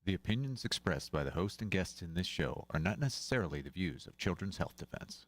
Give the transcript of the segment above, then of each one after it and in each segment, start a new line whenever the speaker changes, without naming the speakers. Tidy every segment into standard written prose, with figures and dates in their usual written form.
The opinions expressed by the host and guests in this show are not necessarily the views of Children's Health Defense.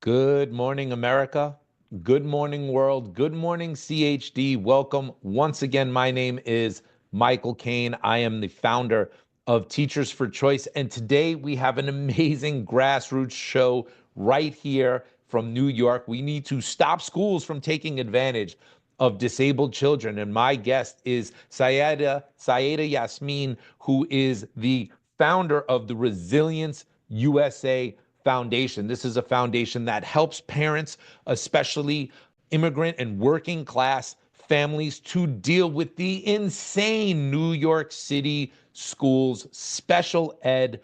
Good morning, America. Good morning, world. Good morning, CHD. Welcome. Once again, my name is Michael Kane. I am the founder of Teachers for Choice. And today we have an amazing grassroots show right here from New York. We need to stop schools from taking advantage of disabled children. And my guest is Syeda Yeasmin, who is the founder of the Resilience USA Foundation. This is a foundation that helps parents, especially immigrant and working class families, to deal with the insane New York City schools special ed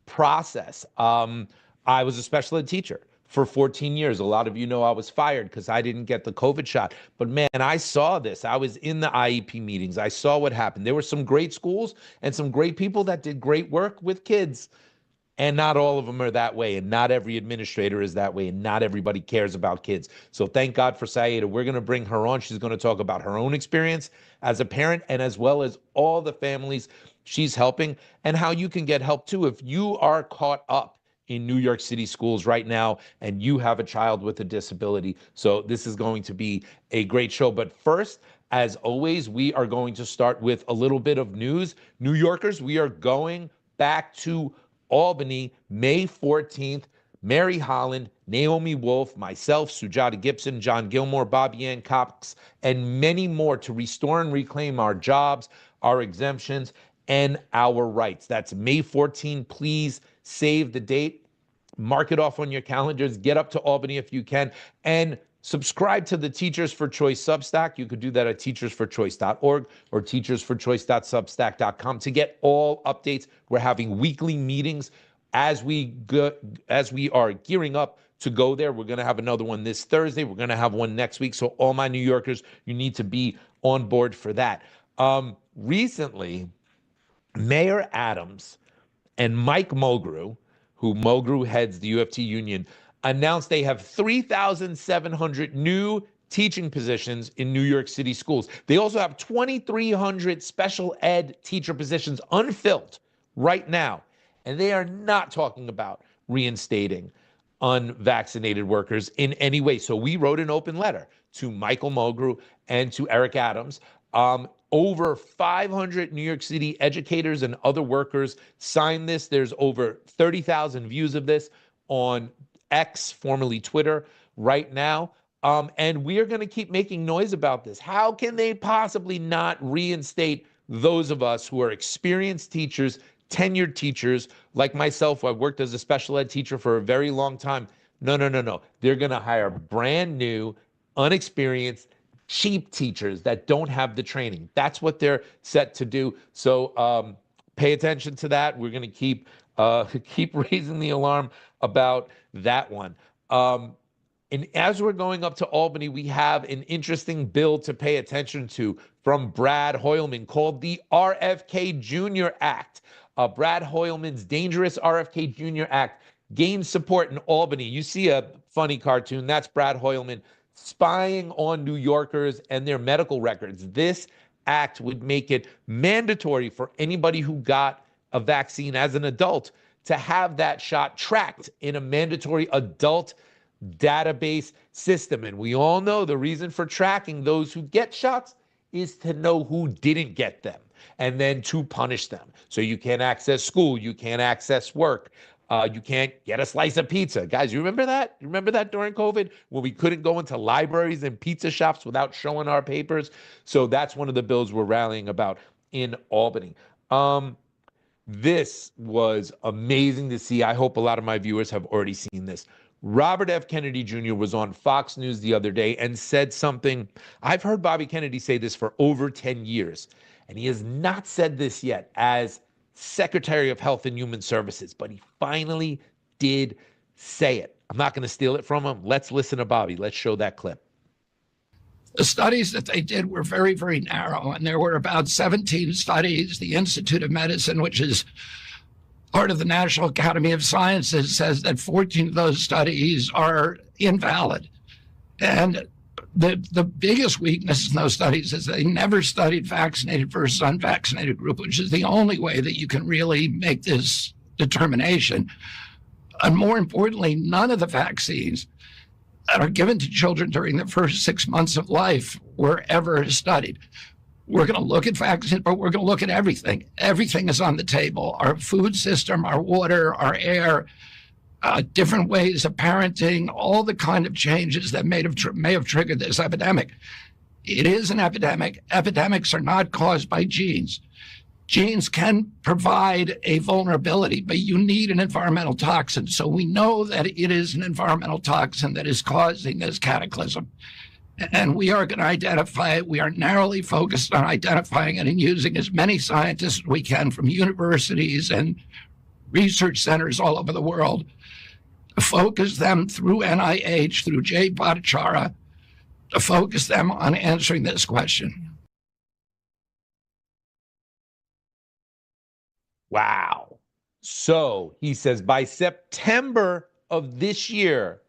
process. I was a special ed teacher for 14 years. A lot of you know I was fired because I didn't get the COVID shot. But man, I saw this. I was in the IEP meetings. I saw what happened. There were some great schools and some great people that did great work with kids. And not all of them are that way, and not every administrator is that way, and not everybody cares about kids. So thank God for Syeda. We're going to bring her on. She's going to talk about her own experience as a parent, and as well as all the families she's helping, and how you can get help too if you are caught up in New York City schools right now and you have a child with a disability. So this is going to be a great show. But first, as always, we are going to start with a little bit of news. New Yorkers, we are going back to Albany, May 14th. Mary Holland, Naomi Wolf, myself, Sujata Gibson, John Gilmore, Bobby Ann Cox, and many more to restore and reclaim our jobs, our exemptions, and our rights. That's May 14. Please save the date. Mark it off on your calendars. Get up to Albany if you can. And subscribe to the Teachers for Choice Substack. You could do that at teachersforchoice.org or teachersforchoice.substack.com to get all updates. We're having weekly meetings as we are gearing up to go there. We're going to have another one this Thursday. We're going to have one next week. So all my New Yorkers, you need to be on board for that. Recently, Mayor Adams and Mike Mulgrew, who Mulgrew heads the UFT union, announced they have 3,700 new teaching positions in New York City schools. They also have 2,300 special ed teacher positions unfilled right now. And they are not talking about reinstating unvaccinated workers in any way. So we wrote an open letter to Michael Mulgrew and to Eric Adams. Over 500 New York City educators and other workers signed this. There's over 30,000 views of this on X, formerly Twitter, right now. And we are going to keep making noise about this. How can they possibly not reinstate those of us who are experienced teachers, tenured teachers, like myself, who I've worked as a special ed teacher for a very long time? No. They're going to hire brand new, unexperienced, cheap teachers that don't have the training. That's what they're set to do. So pay attention to that. We're going to keep raising the alarm about that one. And as we're going up to Albany, we have an interesting bill to pay attention to from Brad Hoylman called the RFK Jr. Act. Brad Hoylman's Dangerous RFK Jr. Act gained support in Albany. You see a funny cartoon. That's Brad Hoylman spying on New Yorkers and their medical records. This act would make it mandatory for anybody who got a vaccine as an adult to have that shot tracked in a mandatory adult database system. And we all know the reason for tracking those who get shots is to know who didn't get them and then to punish them. So you can't access school, you can't access work. You can't get a slice of pizza. Guys, you remember that? You remember that during COVID when we couldn't go into libraries and pizza shops without showing our papers? So that's one of the bills we're rallying about in Albany. This was amazing to see. I hope a lot of my viewers have already seen this. Robert F. Kennedy Jr. was on Fox News the other day and said something. I've heard Bobby Kennedy say this for over 10 years, and he has not said this yet, as Secretary of Health and Human Services, but he finally did say it. I'm not going to steal it from him. Let's listen to Bobby. Let's show that clip.
The studies that they did were very, very narrow, and there were about 17 studies. The Institute of Medicine, which is part of the National Academy of Sciences, says that 14 of those studies are invalid. And the biggest weakness in those studies is they never studied vaccinated versus unvaccinated group, which is the only way that you can really make this determination. And more importantly, none of the vaccines that are given to children during the first 6 months of life were ever studied. We're going to look at vaccines, but we're going to look at everything. Everything is on the table: our food system, our water, our air, different ways of parenting, all the kind of changes that may have triggered this epidemic. It is an epidemic. Epidemics are not caused by genes. Genes can provide a vulnerability, but you need an environmental toxin. So we know that it is an environmental toxin that is causing this cataclysm. And we are going to identify it. We are narrowly focused on identifying it and using as many scientists as we can from universities and research centers all over the world to focus them through NIH, through Jay Bhattacharya, to focus them on answering this question.
Wow. So he says by September of this year,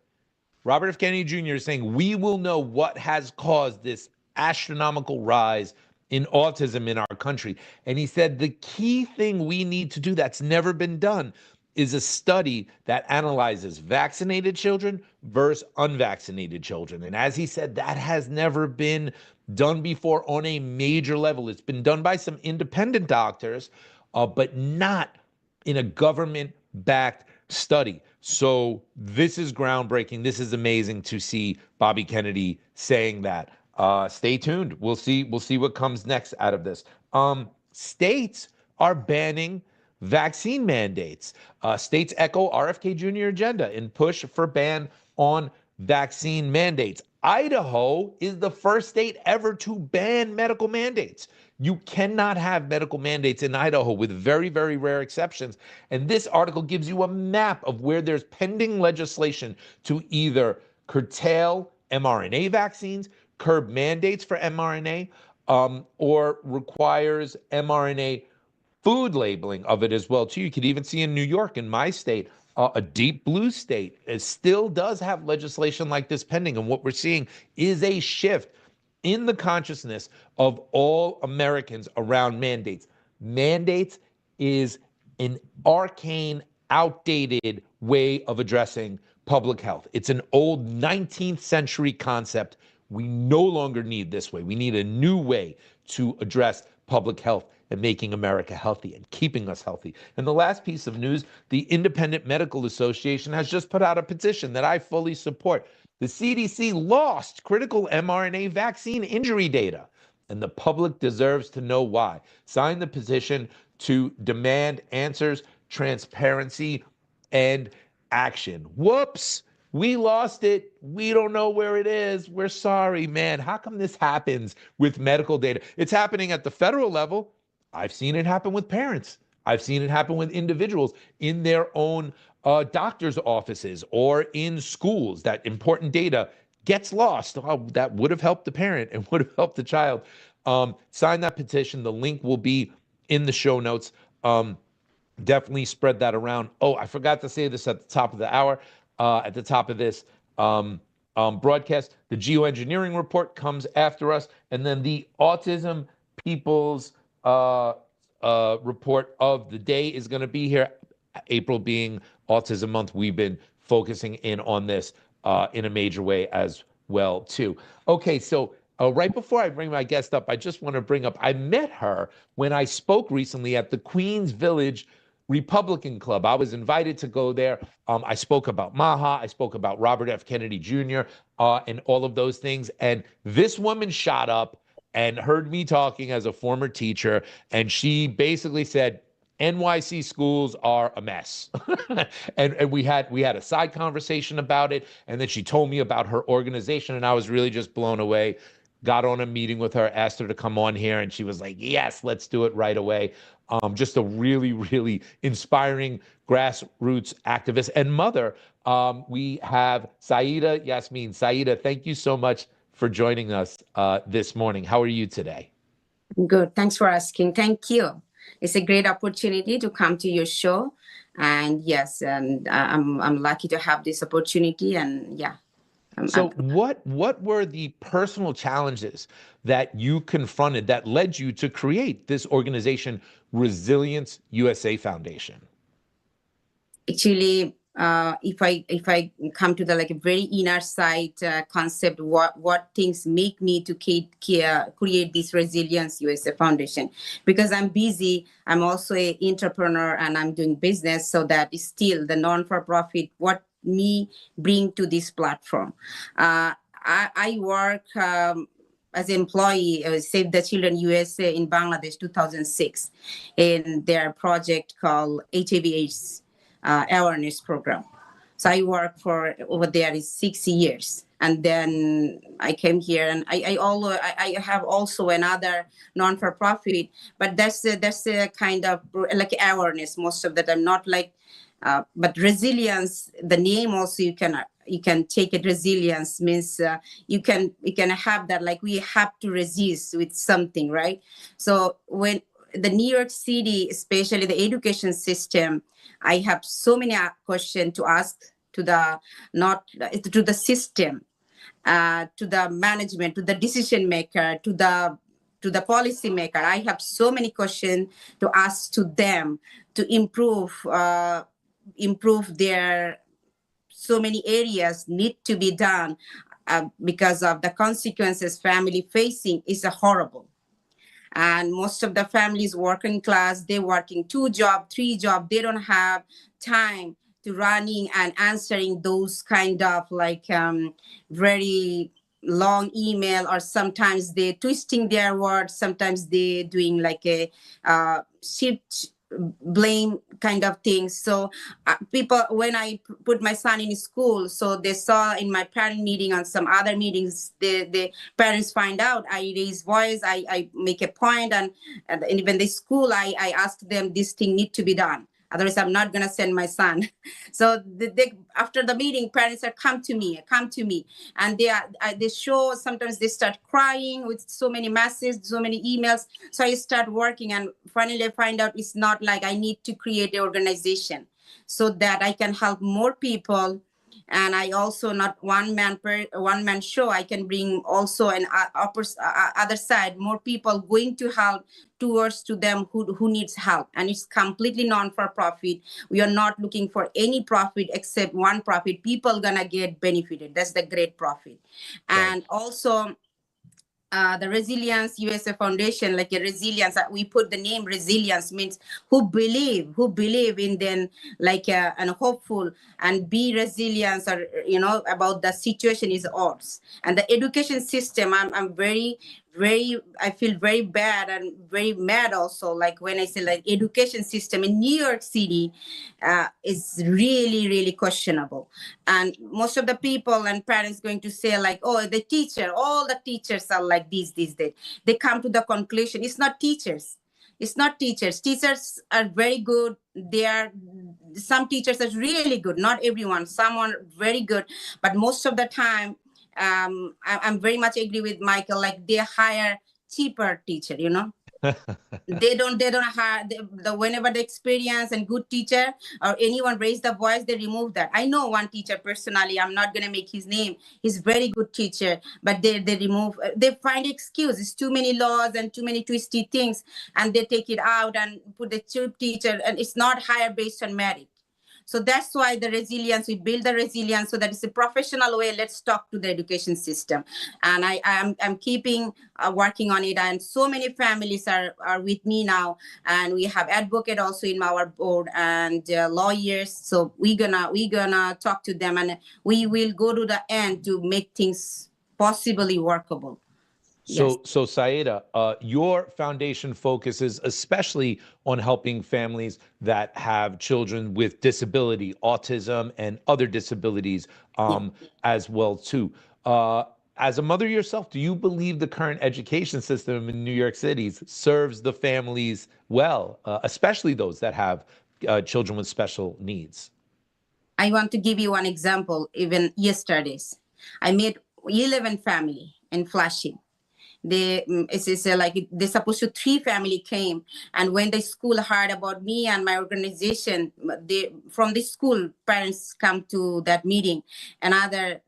Robert F. Kennedy Jr. is saying we will know what has caused this astronomical rise in autism in our country. And he said the key thing we need to do that's never been done is a study that analyzes vaccinated children versus unvaccinated children. And as he said, that has never been done before on a major level. It's been done by some independent doctors, but not in a government-backed study. So this is groundbreaking. This is amazing to see Bobby Kennedy saying that. Stay tuned. We'll see what comes next out of this. States are banning vaccine mandates. States echo RFK Jr. agenda and push for ban on vaccine mandates. Idaho is the first state ever to ban medical mandates. You cannot have medical mandates in Idaho with very, very rare exceptions. And this article gives you a map of where there's pending legislation to either curtail mRNA vaccines, curb mandates for mRNA, or requires mRNA food labeling of it as well, too. You could even see in New York, in my state, a deep blue state, it still does have legislation like this pending. And what we're seeing is a shift in the consciousness of all Americans around mandates. Mandates is an arcane, outdated way of addressing public health. It's an old 19th century concept. We no longer need this way. We need a new way to address public health and making America healthy and keeping us healthy. And the last piece of news, the Independent Medical Association has just put out a petition that I fully support. The CDC lost critical mRNA vaccine injury data, and the public deserves to know why. Sign the petition to demand answers, transparency, and action. Whoops, we lost it. We don't know where it is. We're sorry, man. How come this happens with medical data? It's happening at the federal level. I've seen it happen with parents. I've seen it happen with individuals in their own doctor's offices or in schools. That important data gets lost. Oh, that would have helped the parent and would have helped the child. Sign that petition. The link will be in the show notes. Definitely spread that around. Oh, I forgot to say this at the top of the hour. At the top of this broadcast, the Geoengineering Report comes after us, and then the Autism People's report of the day is going to be here. April being Autism Month, we've been focusing in on this in a major way as well, too. Okay, so right before I bring my guest up, I just want to bring up, I met her when I spoke recently at the Queens Village Republican Club. I was invited to go there. I spoke about Maha. I spoke about Robert F. Kennedy Jr. And all of those things. And this woman shot up and heard me talking as a former teacher. And she basically said, NYC schools are a mess. and we had a side conversation about it. And then she told me about her organization. And I was really just blown away. got on a meeting with her, asked her to come on here, and she was like, yes, let's do it right away. Just a really, really inspiring grassroots activist and mother. We have Syeda Yeasmin. Syeda, thank you so much for joining us this morning. How are you today?
Good. Thanks for asking. Thank you. It's a great opportunity to come to your show. And yes, and I'm lucky to have this opportunity. And yeah.
So what were the personal challenges that you confronted that led you to create this organization, Resilience USA Foundation?
Actually, if I come to the like a very inner side concept, what things make me to create this Resilience USA Foundation, because I'm busy. I'm also an entrepreneur and I'm doing business, so that is still the non-for-profit. What me bring to this platform? I work. As an employee, Save the Children USA in Bangladesh, 2006, in their project called HIV/AIDS awareness program. So I worked for over there is 6 years, and then I came here, and I have also another non-for-profit, but that's a kind of like awareness most of the time, not like. But resilience, the name also you can take it. Resilience means you can have that, like we have to resist with something, right? So when the New York City, especially the education system, I have so many questions to ask to the system, to the management, to the decision maker, to the policy maker. I have so many questions to ask to them to improve their so many areas need to be done because of the consequences family facing is horrible. And most of the families working class, they're working 2 jobs, 3 jobs. They don't have time to running and answering those kind of like very long email, or sometimes they twisting their words. Sometimes they doing like a shift blame kind of things. So people, when I put my son in school, so they saw in my parent meeting and some other meetings, the parents find out I raise voice, I make a point, and even the school, I ask them this thing need to be done. Otherwise, I'm not going to send my son. So after the meeting, parents are come to me, and they show, sometimes they start crying with so many messages, so many emails. So I start working, and finally I find out it's not like I need to create an organization so that I can help more people. And I also not one man show. I can bring also an other side, more people going to help towards to them who needs help. And it's completely non-for-profit. We are not looking for any profit except one profit. People gonna get benefited. That's the great profit. And
Right.
also the Resilience USA Foundation, like a resilience, we put the name resilience, means who believe in them, like and hopeful and be resilient, or about the situation is ours. And the education system, I'm very I feel very bad and very mad also, like when I say like education system in New York City is really, really questionable. And most of the people and parents going to say like, oh, all the teachers are like this, that. They come to the conclusion, it's not teachers. It's not teachers. Teachers are very good. Some teachers are really good. Not everyone. Some are very good. But most of the time, I'm very much agree with Michael. Like they hire cheaper teacher. They don't hire whenever the experience and good teacher or anyone raise the voice, they remove that. I know one teacher personally. I'm not gonna make his name. He's very good teacher, but they remove. They find excuse. It's too many laws and too many twisty things, and they take it out and put the cheap teacher, and it's not hire based on merit. So that's why we build the resilience so that it's a professional way. Let's talk to the education system. And I'm keeping working on it. And so many families are with me now. And we have advocate also in our board and lawyers. So we're gonna talk to them, and we will go to the end to make things possibly workable.
So Syeda, your foundation focuses especially on helping families that have children with disability, autism, and other disabilities as well too. as a mother yourself, do you believe the current education system in New York City serves the families well, especially those that have children with special needs?
I want to give you one example. Even yesterday's, I met 11 family in Flushing. It's like they supposed to 3 family came, and when the school heard about me and my organization, from the school parents come to that meeting. Another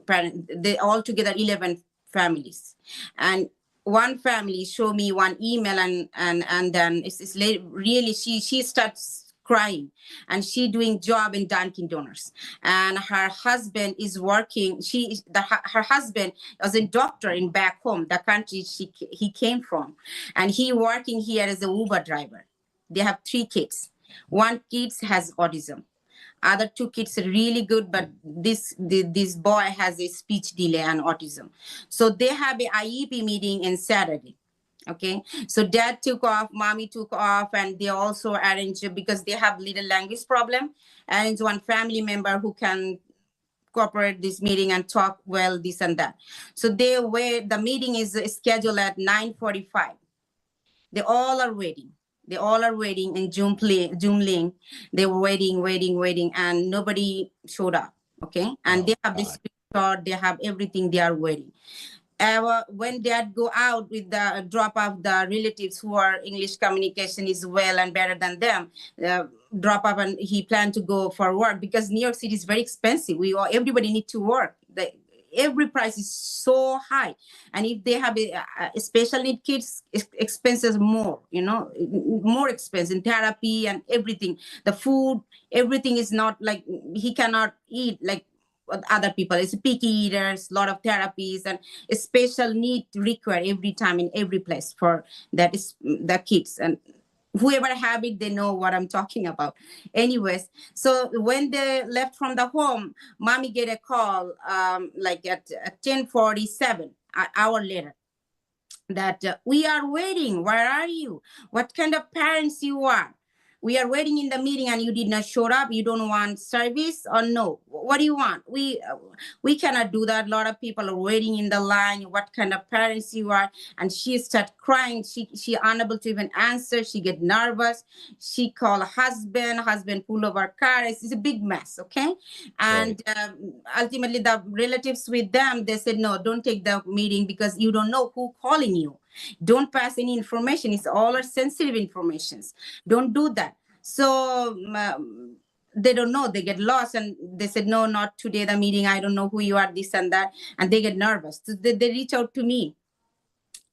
parent, they all together 11 families, and one family show me one email, and then it's really she starts crying, and she doing job in Dunkin' Donuts, and her husband is working. Her husband was a doctor in back home, the country he came from, and he working here as a Uber driver. They have 3 kids. One kid has autism. Other 2 kids are really good, but this boy has a speech delay and autism. So they have a IEP meeting in Saturday. Okay, so dad took off, mommy took off, and they also arranged, because they have little language problem, arrange one family member who can cooperate this meeting and talk well, this and that. So the meeting is scheduled at 9:45. They all are waiting. They all are waiting in Zoom link. They were waiting, and nobody showed up. Okay, and they have this picture, they have everything, they are waiting. When dad go out with the drop off the relatives who are English communication is well and better than them, drop off, and he planned to go for work, because New York City is very expensive. Everybody need to work. Every price is so high, and if they have a special need kids, expenses more, more expensive, therapy and everything. The food, everything is not like, he cannot eat like other people. It's picky eaters, a lot of therapies, and a special need required every time in every place for that is the kids. And whoever have it, they know what I'm talking about. Anyways, so when they left from the home, mommy get a call like at 10:47, an hour later, that we are waiting. Where are you? What kind of parents you are? We are waiting in the meeting and you did not show up. You don't want service, or no? What do you want? We cannot do that. A lot of people are waiting in the line. What kind of parents you are? And she start crying. She unable to even answer. She get nervous. She call husband pull over car. It's a big mess. Okay. And ultimately the relatives with them, they said, no, don't take the meeting, because you don't know who calling you. Don't pass any information. It's all our sensitive informations. Don't do that. So they don't know. They get lost, and they said, no, not today, the meeting. I don't know who you are, this and that. And they get nervous. So they reach out to me.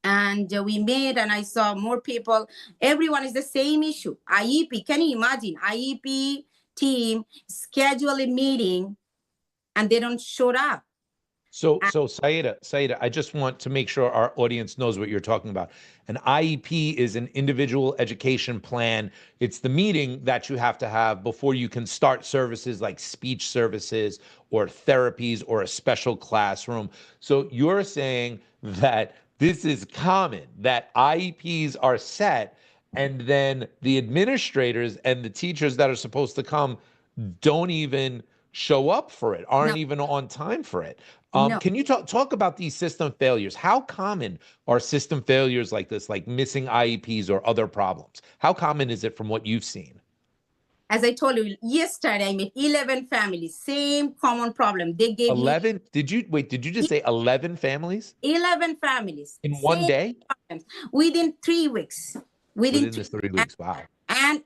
And we met, and I saw more people. Everyone is the same issue. IEP, can you imagine? IEP team schedule a meeting, and they don't show up.
So Syeda, I just want to make sure our audience knows what you're talking about. An IEP is an individual education plan. It's the meeting that you have to have before you can start services like speech services or therapies or a special classroom. So you're saying that this is common, that IEPs are set, and then the administrators and the teachers that are supposed to come don't even show up for it, aren't even on time for it. Can you talk about these system failures? How common are system failures like this, like missing IEPs or other problems? How common is it from what you've seen?
As I told you, yesterday I met 11 families, same common problem. They gave
11? Did you just say 11 families?
11 families.
In one day?
Problems. Within 3 weeks. Within
this 3 weeks, wow.
And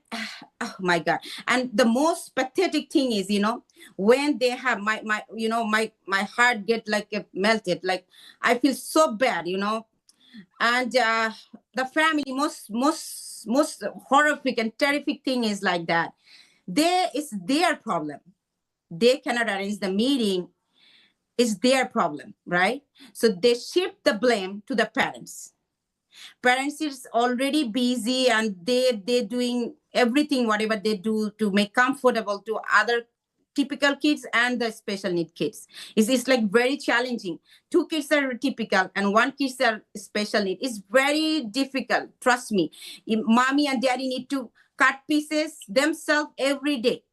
oh my God. And the most pathetic thing is, when they have my heart get like melted, like I feel so bad, and the family most horrific and terrific thing is like that. It's their problem. They cannot arrange the meeting. It's their problem, right? So they shift the blame to the parents. Parents is already busy, and they're doing everything, whatever they do to make comfortable to other typical kids and the special need kids. It's like very challenging. 2 kids are typical and 1 kids are special need. It's very difficult. Trust me. Mommy and daddy need to cut pieces themselves every day.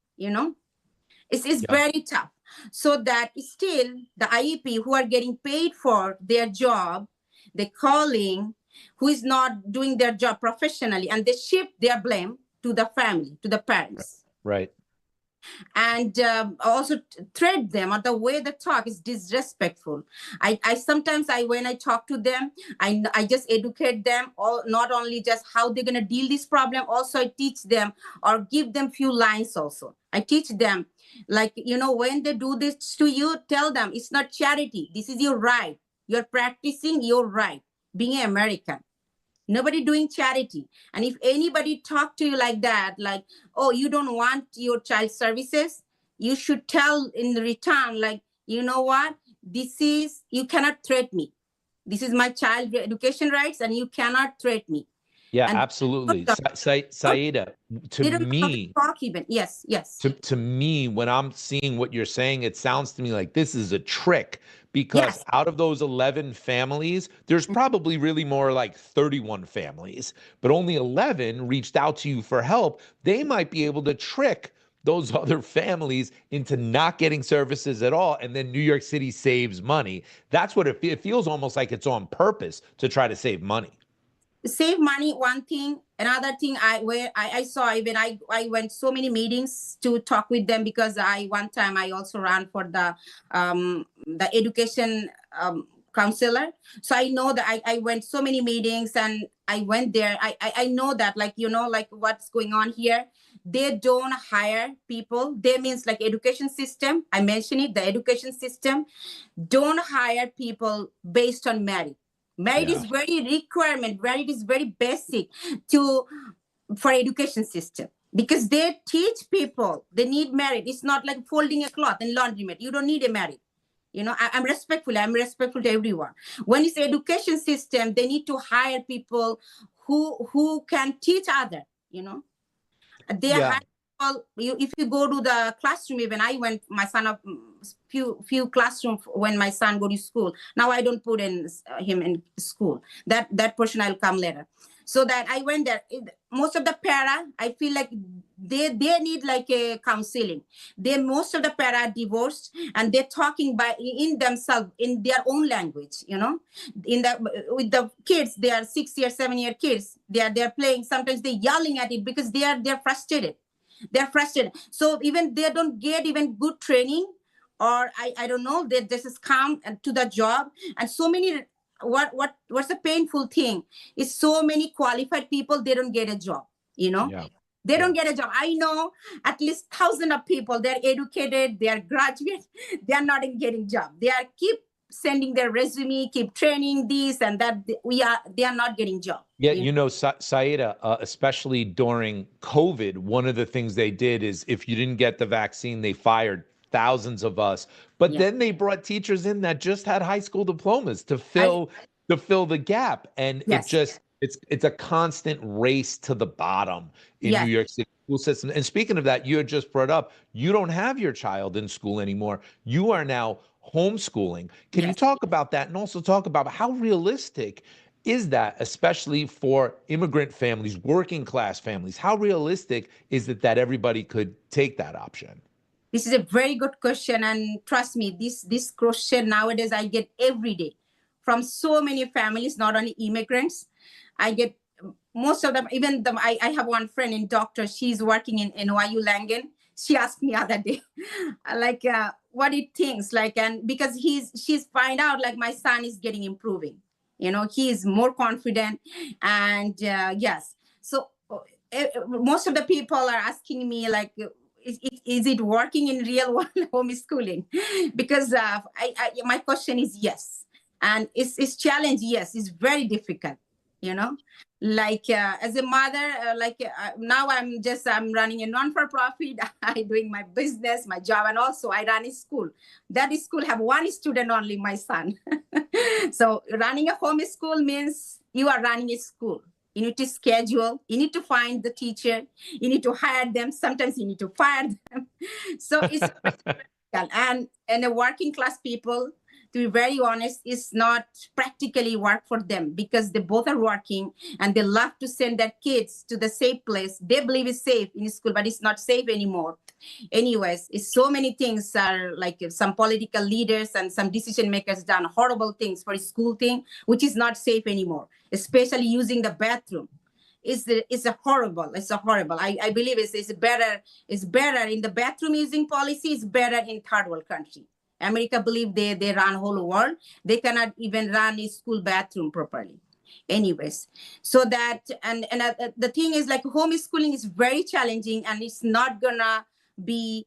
It's very tough. so that still the IEP who are getting paid for their job, they're calling, who is not doing their job professionally, and they shift their blame to the family, to the parents.
Right.
And also threat them, or the way they talk is disrespectful. I sometimes when I talk to them, I just educate them, all, not only just how they're going to deal this problem, also I teach them or give them few lines also. I teach them, like, when they do this to you, tell them it's not charity. This is your right. You're practicing your right, being an American. Nobody doing charity. And if anybody talk to you like that, like, oh, you don't want your child services, you should tell in return, like, you know what, you cannot threat me. This is my child education rights, and you cannot threat me.
Yeah,
And
absolutely. Syeda,
they
to
don't know how to
me,
talk even. Yes.
to me, when I'm seeing what you're saying, it sounds to me like this is a trick, because
Yes.
out of those 11 families, there's probably really more like 31 families, but only 11 reached out to you for help. They might be able to trick those other families into not getting services at all, and then New York City saves money. That's what it feels almost like it's on purpose to try to save money.
Save money, one thing. Another thing I saw, even I went so many meetings to talk with them, because one time I also ran for the education counselor. So I know that I went so many meetings, and I went there. I know that, like, like what's going on here. They don't hire people. They means like education system. I mentioned it, the education system don't hire people based on merit. Merit is very requirement, merit is very basic for education system, because they teach people, they need merit. It's not like folding a cloth in laundromat. You don't need a merit. I'm respectful to everyone. When it's education system, they need to hire people who can teach other, They hire people. If you go to the classroom, even I went, my son of few classroom when my son go to school. Now I don't put him in school. That portion I'll come later. So that I went there. Most of the para, I feel like they need like a counseling. Most of the para are divorced, and they're talking in themselves, in their own language. With the kids, they are 6-year, 7-year kids. They're playing. Sometimes they're yelling at it because they're frustrated. They're frustrated. So even they don't get even good training, or I don't know, they just come to the job. And so many, what's the painful thing is, so many qualified people, they don't get a job, They don't get a job. I know at least thousands of people, they're educated, they are graduates, they are not getting job. They are keep sending their resume, keep training this and that. They are not getting job.
Yeah, Syeda, especially during COVID, one of the things they did is, if you didn't get the vaccine, they fired thousands of us. But then they brought teachers in that just had high school diplomas to fill the gap. And it's a constant race to the bottom in New York City school system. And speaking of that, you had just brought up, you don't have your child in school anymore. You are now homeschooling. Can you talk about that, and also talk about how realistic is that, especially for immigrant families, working class families? How realistic is it that everybody could take that option?
This is a very good question. And trust me, this question nowadays I get every day from so many families, not only immigrants. I get most of them, even I have one friend in doctor, she's working in NYU Langone. She asked me other day, like, what he thinks, like, and because she's find out, like, my son is getting improving. He is more confident. And yes. So most of the people are asking me, like, is it working in real world homeschooling? Because my question is yes. And it's challenge, yes, it's very difficult, like as a mother, now I'm running a non-for-profit. I'm doing my business, my job, and also I run a school. That school have one student only, my son. So running a home school means you are running a school. You need to schedule, you need to find the teacher, you need to hire them. Sometimes you need to fire them. So it's and the working class people, to be very honest, is not practically work for them because they both are working and they love to send their kids to the safe place. They believe it's safe in school, but it's not safe anymore. Anyways, it's so many things are like some political leaders and some decision makers done horrible things for school thing, which is not safe anymore, especially using the bathroom. It's a horrible. I believe it's better in the bathroom using policy. It's better in third world country. America believe they run whole world. They cannot even run a school bathroom properly. Anyways, so that and the thing is like homeschooling is very challenging and it's not gonna be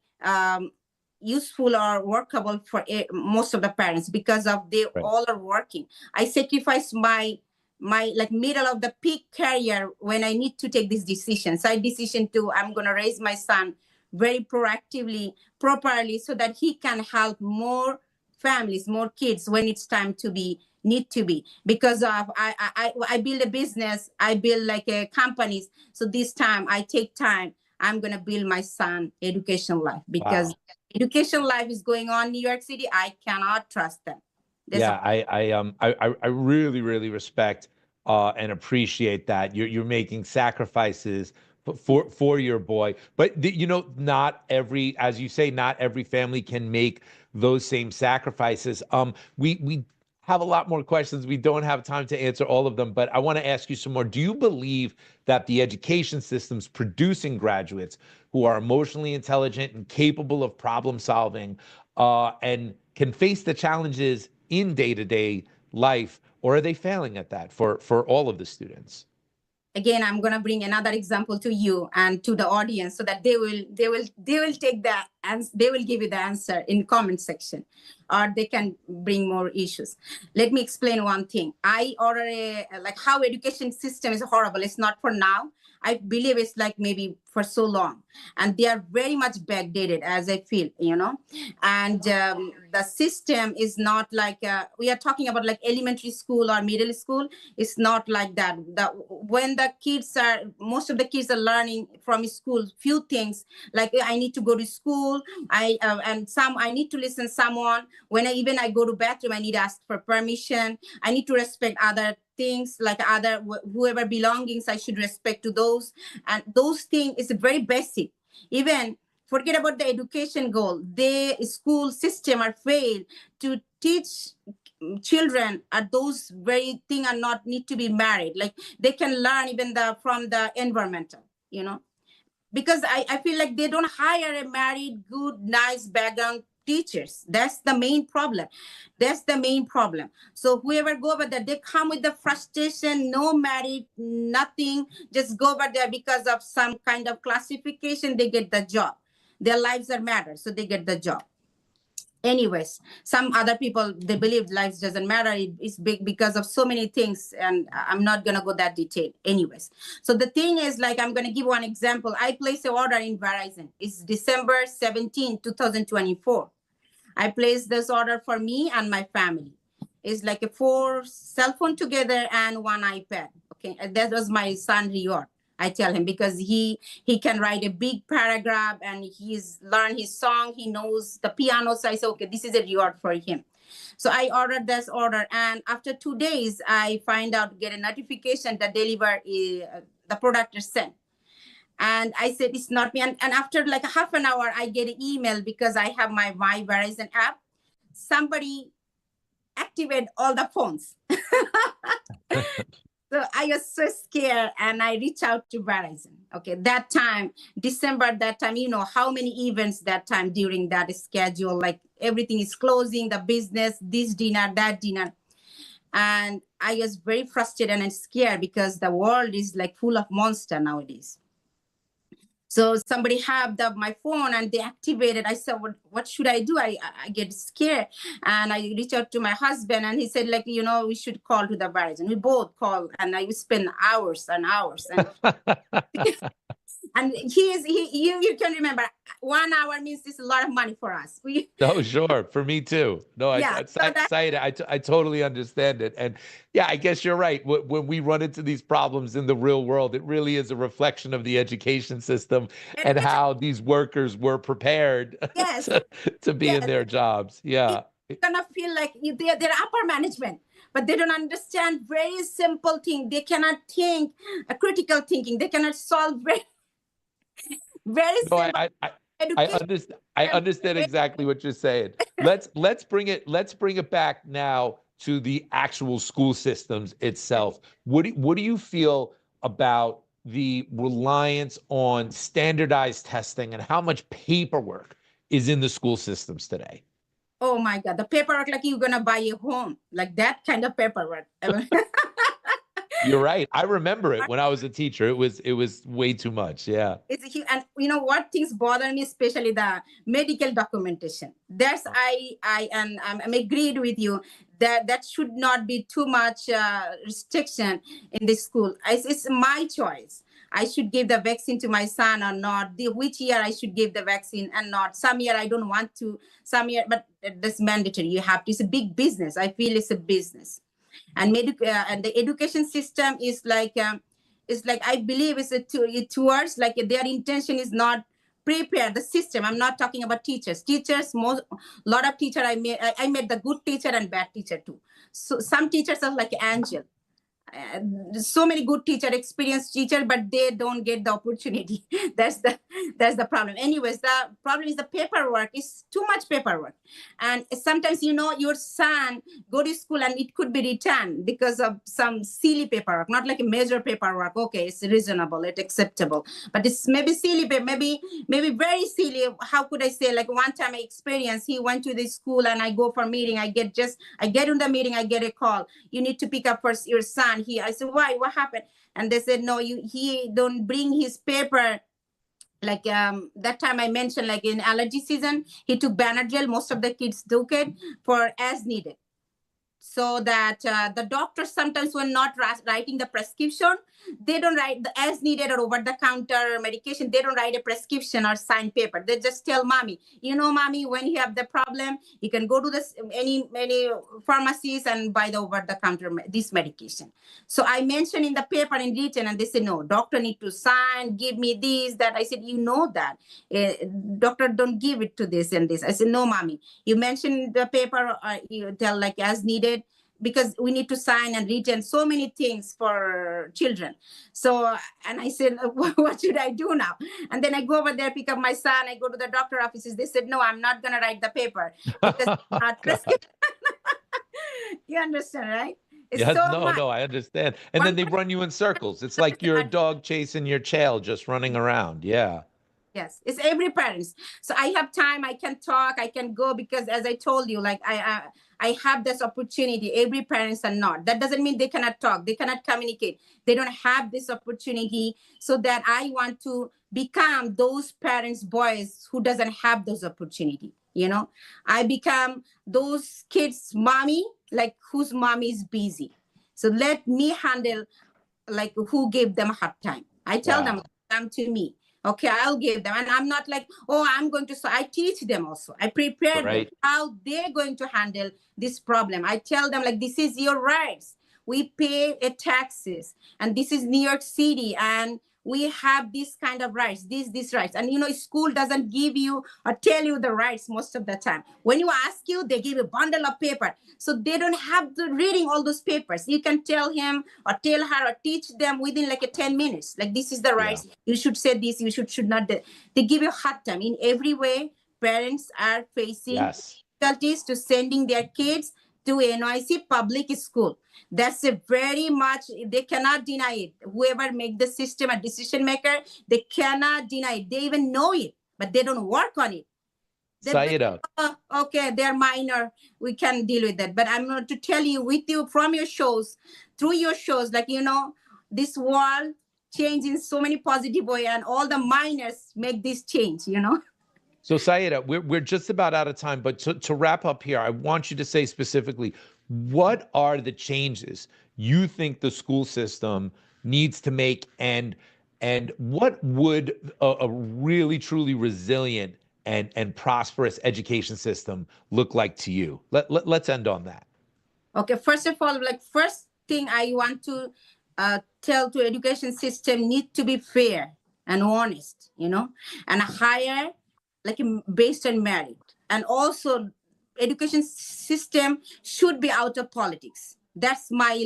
useful or workable for most of the parents because of they all are working. I sacrifice my like middle of the peak career when I need to take this decision. So I decision to I'm gonna raise my son very proactively, properly, so that he can help more families, more kids when it's time to be need to be. Because of I build a business, I build like a companies. So this time I take time. I'm gonna build my son education life because education life is going on in New York City. I cannot trust them.
I really, really respect and appreciate that you're making sacrifices for your boy. But you know, not every, as you say, not every family can make those same sacrifices. We have a lot more questions. We don't have time to answer all of them, but I want to ask you some more. Do you believe that the education system's producing graduates who are emotionally intelligent and capable of problem solving and can face the challenges in day-to-day life, or are they failing at that for all of the students?
Again, I'm going to bring another example to you and to the audience so that they will take that and they will give you the answer in comment section, or they can bring more issues. Let me explain one thing. I already like how education system is horrible. It's not for now. I believe it's like maybe for so long, and they are very much backdated as I feel, you know, and the system is not like we are talking about like elementary school or middle school. It's not like that. When the kids are, most of the kids are learning from school, few things like I need to go to school. I need to listen to someone. When I go to bathroom, I need to ask for permission. I need to respect other things like whoever belongings. I should respect to those, and those things is very basic. Even forget about the education goal. The school system are failed to teach children those very things are not need to be married. Like they can learn even from the environmental, you know, because I feel like they don't hire a married, good, nice background teachers. That's the main problem. So whoever go over there, they come with the frustration, no married, nothing, just go over there because of some kind of classification, they get the job. Their lives are matter, so they get the job. Anyways, some other people, they believe lives doesn't matter. It's big because of so many things, and I'm not gonna go that detail. Anyways, so the thing is, like, I'm gonna give one example. I placed an order in Verizon. It's December 17, 2024. I placed this order for me and my family. It's like a 4 cell phone together and 1 iPad. Okay, and that was my son reward. I tell him because he can write a big paragraph and he's learned his song. He knows the piano. So I said, okay, this is a reward for him. So I ordered this order, and after 2 days, I get a notification that the product is sent. And I said, it's not me. And after like a half an hour, I get an email because I have my Verizon app. Somebody activated all the phones. So I was so scared, and I reached out to Verizon. Okay, that time, December, you know how many events that time during that schedule, like everything is closing, the business, this dinner, that dinner. And I was very frustrated and scared because the world is like full of monster nowadays. So somebody have my phone and they activated. I said, what should I do? I get scared. And I reached out to my husband, and he said, like, you know, we should call to the Verizon. We both called, and I spent hours and hours. And, and you can remember, 1 hour means it's a lot of money for us.
Oh, sure. For me too. No,
yeah,
I totally understand it. And yeah, I guess you're right. When we run into these problems in the real world, it really is a reflection of the education system and how these workers were prepared
yes.
to be in their jobs. Yeah.
gonna feel like they're upper management, but they don't understand very simple thing. They cannot think a critical thinking. They cannot solve very
No,
simple education.
I understand exactly what you're saying. Let's bring it back now to the actual school systems itself. What do you feel about the reliance on standardized testing and how much paperwork is in the school systems today?
Oh my God, the paperwork like you're gonna buy a home, like that kind of paperwork.
You're right. I remember it when I was a teacher. It was way too much. Yeah.
It's huge. And you know what things bother me, especially the medical documentation. That's I'm agreed with you that should not be too much restriction in the school. It's my choice. I should give the vaccine to my son or not. Which year I should give the vaccine and not. Some year I don't want to. Some year, but that's mandatory. You have to. It's a big business. I feel it's a business. And and the education system is like I believe it's towards like their intention is not prepare the system. I'm not talking about teachers. Lot of teachers I met the good teacher and bad teacher too. So some teachers are like angel. So many good teacher, experienced teacher, but they don't get the opportunity. That's the problem. Anyways, the problem is the paperwork. It's too much paperwork, and sometimes your son go to school and it could be returned because of some silly paperwork, not like a major paperwork. Okay, it's reasonable, it's acceptable, but it's maybe silly, maybe very silly. How could I say? Like one time I experienced, he went to the school and I go for meeting. I get in the meeting, I get a call. You need to pick up first your son. I said, why? What happened? And they said, no, he don't bring his paper. Like that time I mentioned, like in allergy season, he took Benadryl. Most of the kids took it for as needed. So that the doctors sometimes when not writing the prescription, they don't write the as needed or over the counter medication. They don't write a prescription or sign paper. They just tell mommy, mommy, when you have the problem, you can go to this any pharmacies and buy the over the counter this medication. So I mentioned in the paper in written, and they said, no, doctor need to sign, give me this, that. I said, that doctor don't give it to this and this. I said, no, mommy, you mentioned the paper, you tell like as needed, because we need to sign and written so many things for children. So, and I said, what should I do now? And then I go over there, pick up my son, I go to the doctor offices. They said, no, I'm not going to write the paper because it's not prescription. You understand, right? It's
yes,
so
no, I understand. And then they run you in circles. It's like you're a dog chasing your tail, just running around. Yeah.
Yes, it's every parents. So I have time, I can talk, I can go, because as I told you, like I have this opportunity. Every parents are not. That doesn't mean they cannot talk, they cannot communicate. They don't have this opportunity. So that I want to become those parents' boys who doesn't have those opportunity. I become those kids' mommy, like whose mommy is busy. So let me handle like who gave them a hard time. I tell them, come to me. Okay, I'll give them. And I'm not like, oh, I'm going to, so I teach them also. I prepare them how they're going to handle this problem. I tell them like, this is your rights. We pay a taxes, and this is New York City, and we have this kind of rights, these rights. And school doesn't give you or tell you the rights most of the time. When you ask you, they give a bundle of paper. So they don't have to reading all those papers. You can tell him or tell her or teach them within like 10 minutes. Like, this is the rights. Yeah. You should say this, you should not. They give you a hard time. In every way, parents are facing difficulties to sending their kids to NYC public school. That's a very much, they cannot deny it. Whoever make the system a decision maker, they cannot deny it. They even know it, but they don't work on it.
Syeda.
Okay, they're minor. We can deal with that. But I'm going to tell you with you from your shows, through your shows, like, this world change in so many positive way, and all the minors make this change,
So Syeda, we're just about out of time, but to wrap up here, I want you to say specifically, what are the changes you think the school system needs to make, and what would a really truly resilient and prosperous education system look like to you? Let's end on that.
Okay, first of all, like first thing I want to tell to education system need to be fair and honest, and higher, like based on merit, and also education system should be out of politics. That's my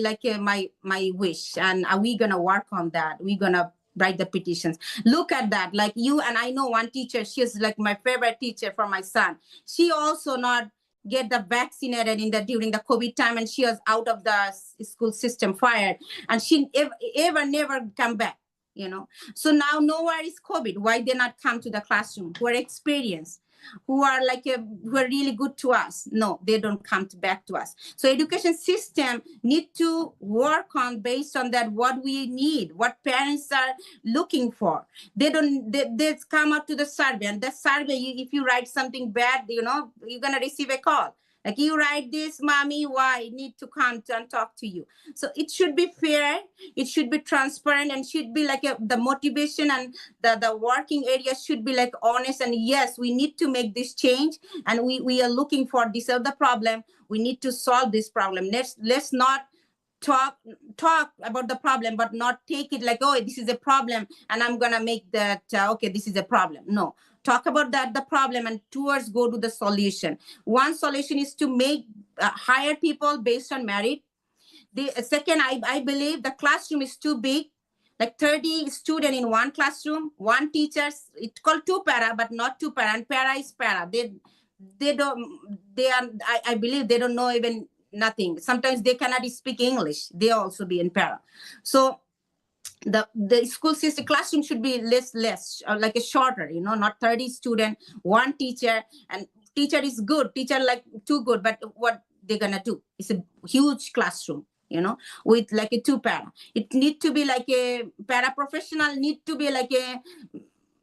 my wish, and are we gonna work on that? We're gonna write the petitions. Look at that, like you and I know one teacher. She's like my favorite teacher for my son. She also not get the vaccinated in the during the COVID time, and she was out of the school system, fired, and she ever never come back. You know, so now nowhere is COVID. Why they not come to the classroom? Who are experienced, who are who are really good to us? No, they don't come back to us. So education system need to work on based on that what we need, what parents are looking for. They come up to the survey, and the survey, if you write something bad, you know, you're gonna receive a call. Like, you write this, mommy, why? I need to come and talk to you. So it should be fair, it should be transparent, and should be like the motivation and the working area should be like honest. And yes, we need to make this change, and we are looking for this of the problem. We need to solve this problem. Let's not talk about the problem, but not take it like, oh, this is a problem, and I'm gonna make that okay, this is a problem. No, talk about the problem, and towards go to the solution. One solution is to make hire people based on merit. The second, I believe the classroom is too big, like 30 students in one classroom, one teacher. It's called two para, but not two para, and para is para. I believe they don't know even nothing. Sometimes they cannot speak English. They also be in para. So the school system classroom should be less like a shorter, you know, not 30 students, one teacher, and teacher is good, teacher like too good, but what they're gonna do? It's a huge classroom, you know, with like a two para. It need to be like a paraprofessional, need to be like a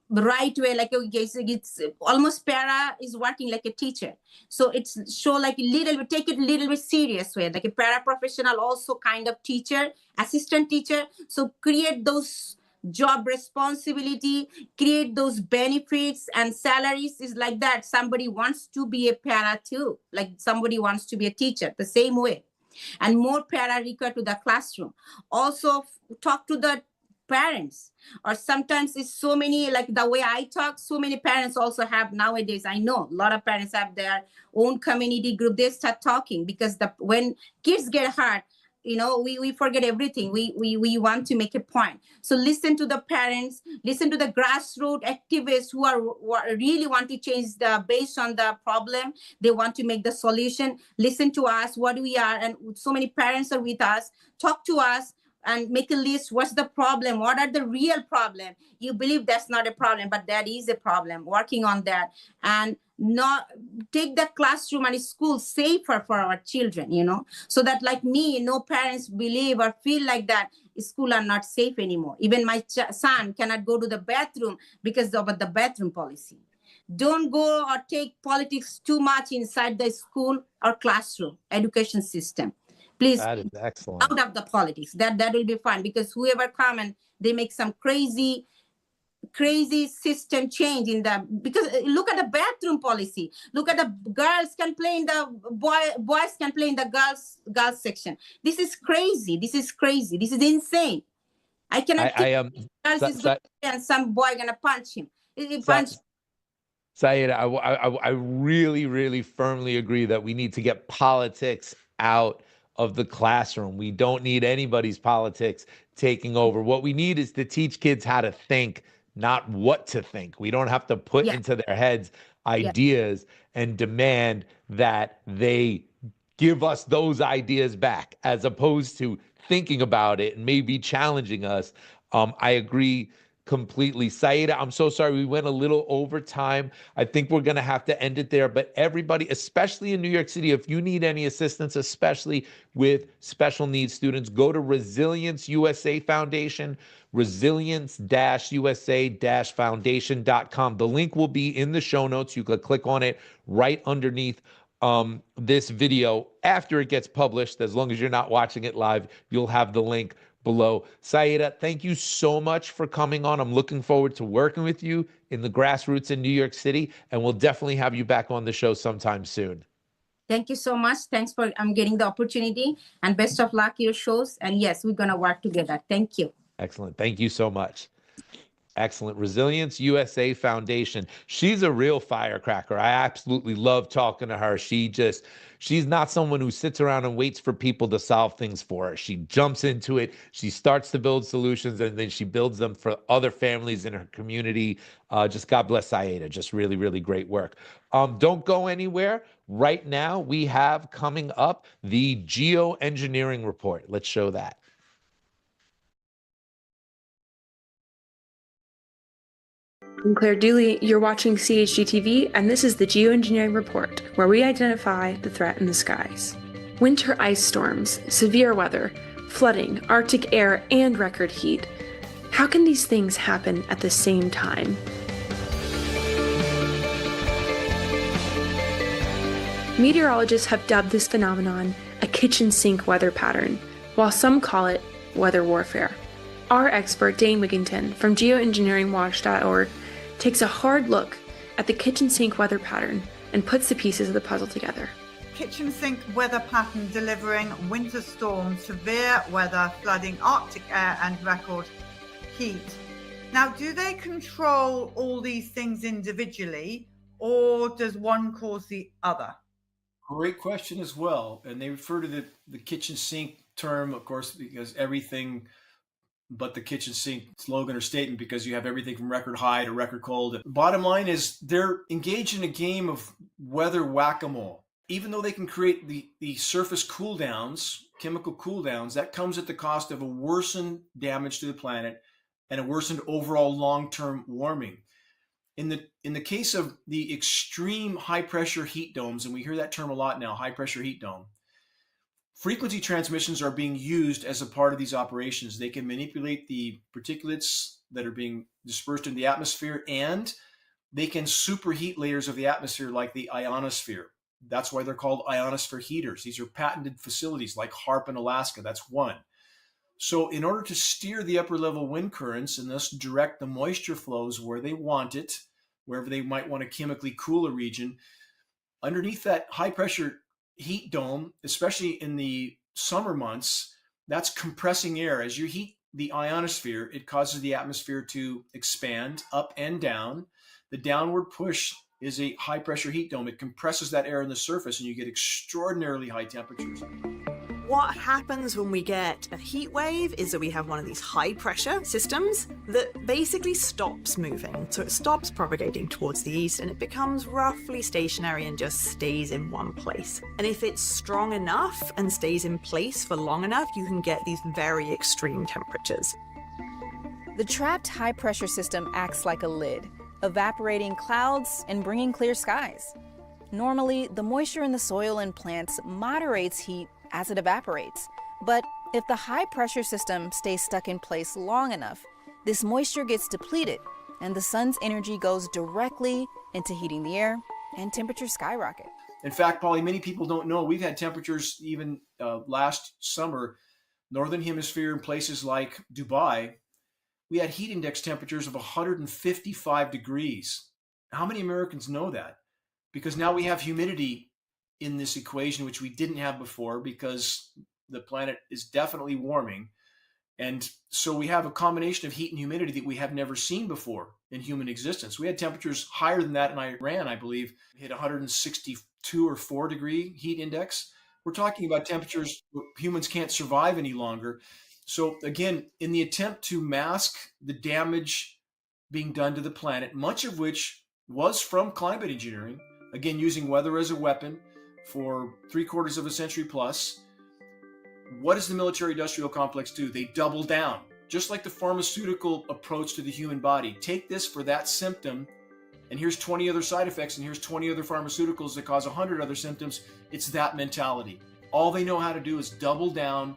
right way, like it's almost para is working like a teacher. So it's show like a little bit, take it a little bit serious way, like a paraprofessional, also kind of teacher, assistant teacher. So create those job responsibility, create those benefits and salaries is like that. Somebody wants to be a para too, like somebody wants to be a teacher the same way. And more para required to the classroom. Also talk to the parents, or sometimes it's so many, like the way I talk, so many parents also have nowadays. I know a lot of parents have their own community group. They start talking because when kids get hurt, you know, we forget everything. We want to make a point. So listen to the parents, listen to the grassroots activists who really want to change based on the problem. They want to make the solution. Listen to us, what we are, and so many parents are with us. Talk to us and make a list. What's the problem? What are the real problem? You believe that's not a problem, but that is a problem. Working on that, and not take the classroom and school safer for our children, you know, so that like me, no parents believe or feel like that school are not safe anymore. Even my son cannot go to the bathroom because of the bathroom policy. Don't go or take politics too much inside the school or classroom education system. Please,
that is excellent.
Out of the politics. That will be fine, because whoever come and they make some crazy system change in the, because look at the bathroom policy. Look at the girls can play in the boys can play in the girls section. This is crazy. This is insane. I cannot girls is going and some boy gonna punch him.
Syeda, I really firmly agree that we need to get politics out of the classroom. We don't need anybody's politics taking over. What we need is to teach kids how to think, not what to think. We don't have to put into their heads ideas and demand that they give us those ideas back, as opposed to thinking about it and maybe challenging us. I agree completely. Syeda, I'm so sorry we went a little over time. I think we're going to have to end it there. But everybody, especially in New York City, if you need any assistance, especially with special needs students, go to Resilience USA Foundation, resilience-usa-foundation.com. The link will be in the show notes. You can click on it right underneath this video. After it gets published, as long as you're not watching it live, you'll have the link below. Syeda, thank you so much for coming on. I'm looking forward to working with you in the grassroots in New York City, and we'll definitely have you back on the show sometime soon.
Thank you so much. Thanks for getting the opportunity, and best of luck your shows. And yes, we're going to work together. Thank you.
Excellent. Thank you so much. Excellent. Resilience USA Foundation. She's a real firecracker. I absolutely love talking to her. She's not someone who sits around and waits for people to solve things for her. She jumps into it. She starts to build solutions, and then she builds them for other families in her community. Just God bless Syeda. Just really, really great work. Don't go anywhere. Right now, we have coming up the Geoengineering Report. Let's show that.
I'm Claire Dooley. You're watching CHD TV, and this is the Geoengineering Report, where we identify the threat in the skies. Winter ice storms, severe weather, flooding, Arctic air, and record heat. How can these things happen at the same time? Meteorologists have dubbed this phenomenon a kitchen sink weather pattern, while some call it weather warfare. Our expert, Dane Wigington from geoengineeringwatch.org, takes a hard look at the kitchen sink weather pattern and puts the pieces of the puzzle together.
Kitchen sink weather pattern delivering winter storms, severe weather, flooding, Arctic air, and record heat. Now, do they control all these things individually, or does one cause the other?
Great question as well. And they refer to the kitchen sink term, of course, because everything but the kitchen sink slogan or statement, because you have everything from record high to record cold. Bottom line is they're engaged in a game of weather whack-a-mole. Even though they can create the surface cool downs, chemical cool downs, that comes at the cost of a worsened damage to the planet and a worsened overall long-term warming. In the case of the extreme high pressure heat domes, and we hear that term a lot now, high pressure heat dome, frequency transmissions are being used as a part of these operations. They can manipulate the particulates that are being dispersed in the atmosphere, and they can superheat layers of the atmosphere like the ionosphere. That's why they're called ionosphere heaters. These are patented facilities like HARP in Alaska. That's one. So in order to steer the upper level wind currents and thus direct the moisture flows where they want it, wherever they might want to chemically cool a region, underneath that high pressure heat dome, especially in the summer months, that's compressing air. As you heat the ionosphere, it causes the atmosphere to expand up and down. The downward push is a high pressure heat dome. It compresses that air on the surface and you get extraordinarily high temperatures.
What happens when we get a heat wave is that we have one of these high pressure systems that basically stops moving. So it stops propagating towards the east and it becomes roughly stationary and just stays in one place. And if it's strong enough and stays in place for long enough, you can get these very extreme temperatures.
The trapped high pressure system acts like a lid, evaporating clouds and bringing clear skies. Normally, the moisture in the soil and plants moderates heat as it evaporates. But if the high pressure system stays stuck in place long enough, this moisture gets depleted and the sun's energy goes directly into heating the air and temperatures skyrocket.
In fact, Polly, many people don't know we've had temperatures even last summer, northern hemisphere in places like Dubai, we had heat index temperatures of 155 degrees. How many Americans know that? Because now we have humidity in this equation, which we didn't have before because the planet is definitely warming. And so we have a combination of heat and humidity that we have never seen before in human existence. We had temperatures higher than that in Iran, I believe, hit 162 or 4 degree heat index. We're talking about temperatures where humans can't survive any longer. So again, in the attempt to mask the damage being done to the planet, much of which was from climate engineering, again, using weather as a weapon for 3/4 of a century plus, what does the military-industrial complex do? They double down, just like the pharmaceutical approach to the human body. Take this for that symptom, and here's 20 other side effects, and here's 20 other pharmaceuticals that cause 100 other symptoms. It's that mentality. All they know how to do is double down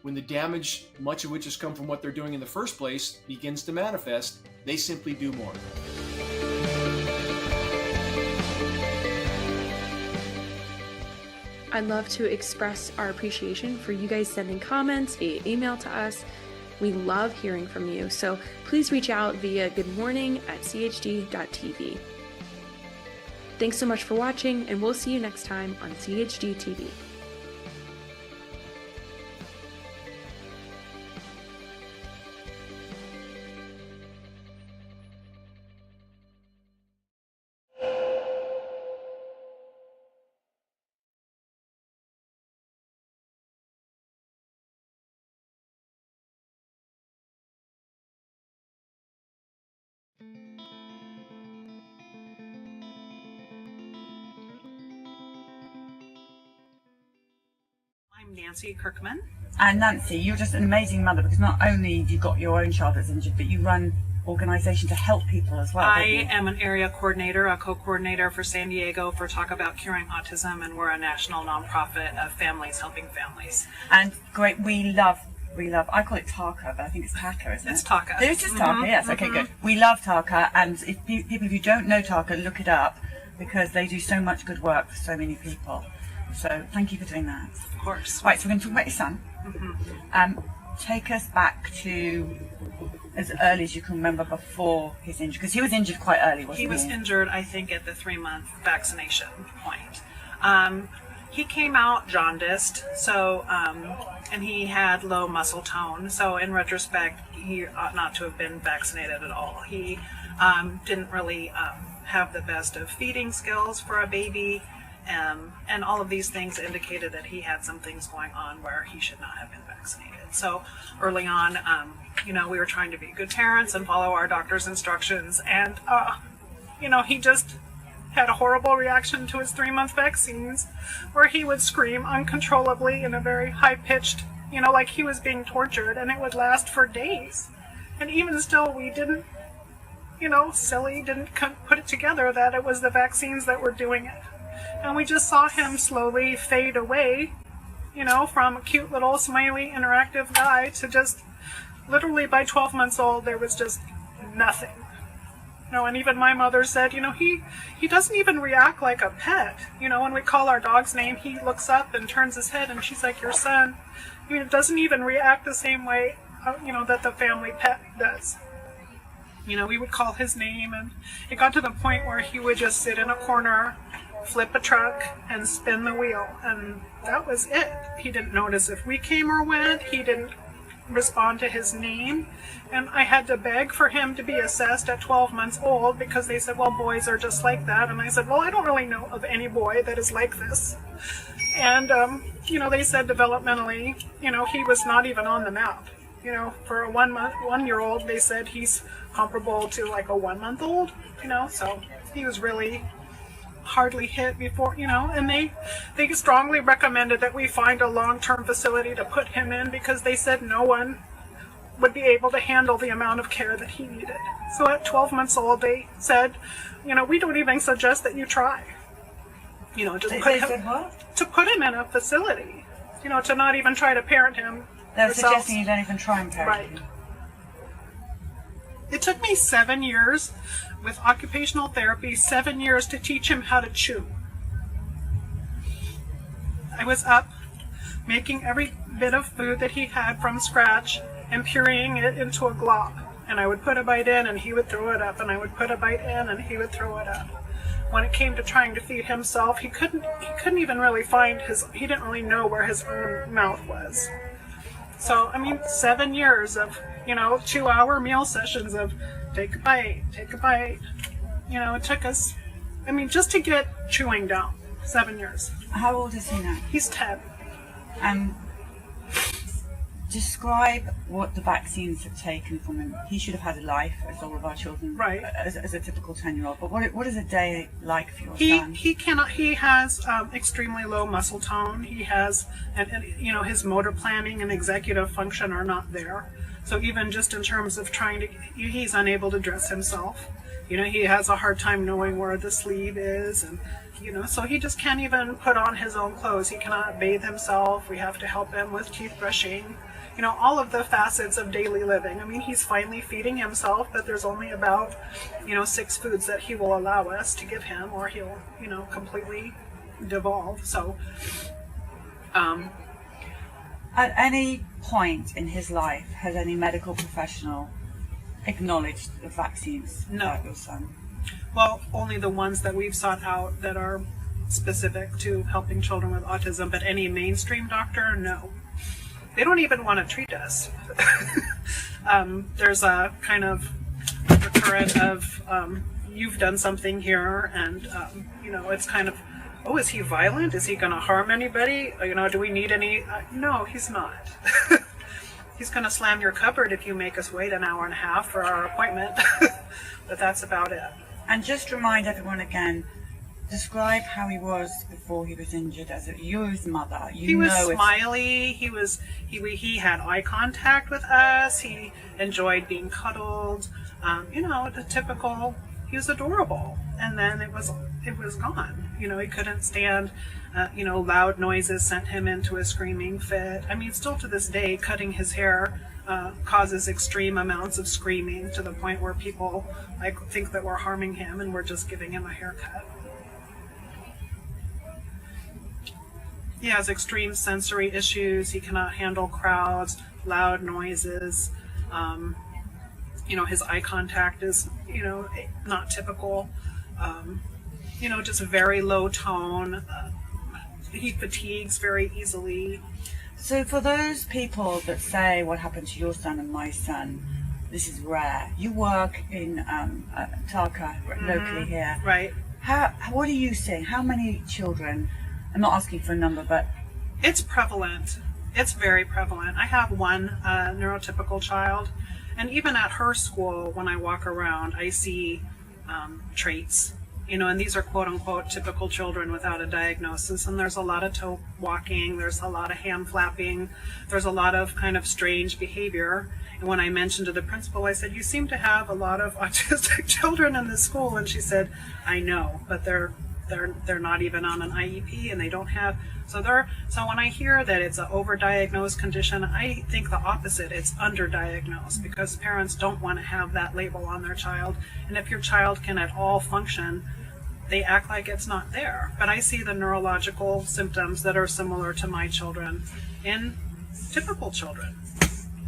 when the damage, much of which has come from what they're doing in the first place, begins to manifest. They simply do more.
I'd love to express our appreciation for you guys sending comments via email to us. We love hearing from you, so please reach out via goodmorning@chd.tv. Thanks so much for watching, and we'll see you next time on CHD TV.
I'm Nancy Kirkman.
And Nancy, you're just an amazing mother, because not only have you got your own child that's injured, but you run organisation to help people as well.
I am an area coordinator, a co-coordinator for San Diego for Talk About Curing Autism, and we're a national nonprofit of families helping families.
And great, we love, I call it TACA, but I think it's TACA, isn't it?
It's TACA.
This is TACA, yes, okay, good. We love TACA, and if people who don't know TACA, look it up, because they do so much good work for so many people. So thank you for doing that.
Of course.
Right, so we're going to talk about your son. Take us back to as early as you can remember before his injury, because he was injured quite early, wasn't he?
He was injured, I think, at the 3-month vaccination point. He came out jaundiced, so and he had low muscle tone. So in retrospect, he ought not to have been vaccinated at all. He didn't really have the best of feeding skills for a baby, and all of these things indicated that he had some things going on where he should not have been vaccinated. So early on, we were trying to be good parents and follow our doctor's instructions, and he just had a horrible reaction to his 3-month vaccines, where he would scream uncontrollably in a very high-pitched, like he was being tortured, and it would last for days. And even still, we didn't, didn't put it together that it was the vaccines that were doing it. And we just saw him slowly fade away, from a cute little smiley interactive guy to just literally by 12 months old, there was just nothing. And even my mother said, he doesn't even react like a pet. When we call our dog's name, he looks up and turns his head, and she's like, your son, doesn't even react the same way, that the family pet does. We would call his name, and it got to the point where he would just sit in a corner, flip a truck, and spin the wheel, and that was it. He didn't notice if we came or went. He didn't respond to his name, and I had to beg for him to be assessed at 12 months old, because they said, well, boys are just like that. And I said, well, I don't really know of any boy that is like this. And they said developmentally, he was not even on the map. For a 1-year-old, they said he's comparable to like a 1-month-old, so he was really hardly hit before, and they strongly recommended that we find a long-term facility to put him in, because they said no one would be able to handle the amount of care that he needed. So at 12 months old, they said, we don't even suggest that you try. To put him in a facility, to not even try to parent him.
They're suggesting you don't even try and parent him.
Right. It took me 7 years with occupational therapy, 7 years to teach him how to chew. I was up making every bit of food that he had from scratch and pureeing it into a glob. And I would put a bite in and he would throw it up, and I would put a bite in and he would throw it up. When it came to trying to feed himself, he couldn't even really he didn't really know where his own mouth was. So, 7 years of, 2-hour meal sessions of take a bite. It took us, just to get chewing down, 7 years.
How old is he now?
He's 10.
Describe what the vaccines have taken from him. He should have had a life, as all of our children, right? As a typical 10-year-old. But what is a day like for your son?
He has extremely low muscle tone. He has, his motor planning and executive function are not there. So even just in terms of he's unable to dress himself. He has a hard time knowing where the sleeve is, and so he just can't even put on his own clothes. He cannot bathe himself. We have to help him with teeth brushing. All of the facets of daily living. He's finally feeding himself, but there's only about, 6 foods that he will allow us to give him, or he'll, completely devolve. So,
at any point in his life, has any medical professional acknowledged the vaccines about your son?
Well, only the ones that we've sought out that are specific to helping children with autism, but any mainstream doctor, no. They don't even want to treat us. There's a kind of recurrent of, you've done something here, and, it's kind of, oh, is he violent? Is he going to harm anybody? Do we need any? No, he's not. He's going to slam your cupboard if you make us wait an hour and a half for our appointment. But that's about it.
And just remind everyone again, Describe how he was before he was injured. You're his mother.
He was smiley. He had eye contact with us. He enjoyed being cuddled. The typical. He was adorable. And then it was gone. He couldn't stand. Loud noises sent him into a screaming fit. I mean, still to this day, cutting his hair causes extreme amounts of screaming to the point where people think that we're harming him and we're just giving him a haircut. He has extreme sensory issues. He cannot handle crowds, loud noises. His eye contact is, not typical. Just a very low tone. He fatigues very easily.
So for those people that say what happened to your son and my son, this is rare. You work in Tarka, locally here.
Right.
What are you seeing? How many children? I'm not asking for a number, but...
It's prevalent. It's very prevalent. I have one neurotypical child, and even at her school, when I walk around, I see traits, and these are quote-unquote typical children without a diagnosis, and there's a lot of toe walking, there's a lot of hand flapping, there's a lot of kind of strange behavior. And when I mentioned to the principal, I said, you seem to have a lot of autistic children in this school, and she said, I know, but they're not even on an IEP, and they don't have, so when I hear that it's an overdiagnosed condition, I think the opposite. It's underdiagnosed, because parents don't want to have that label on their child, and if your child can at all function, they act like it's not there. But I see the neurological symptoms that are similar to my children in typical children.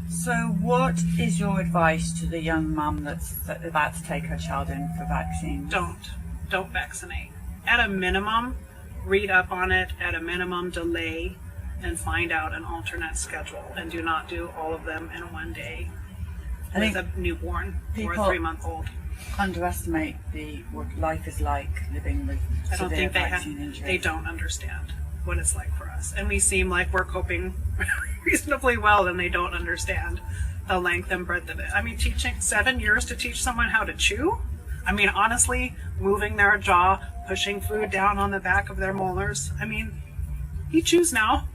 So what is your advice to the young mum that's about to take her child in for vaccine?
Don't vaccinate. At a minimum, read up on it. At a minimum, delay and find out an alternate schedule, and do not do all of them in one day with a newborn or a 3-month-old.
Underestimate what life is like living with severe vaccine injury.
They don't understand what it's like for us, and we seem like we're coping reasonably well, and they don't understand the length and breadth of it. I mean, teaching 7 years to teach someone how to chew. I mean, honestly, moving their jaw, pushing food down on the back of their molars. I mean, he chews now.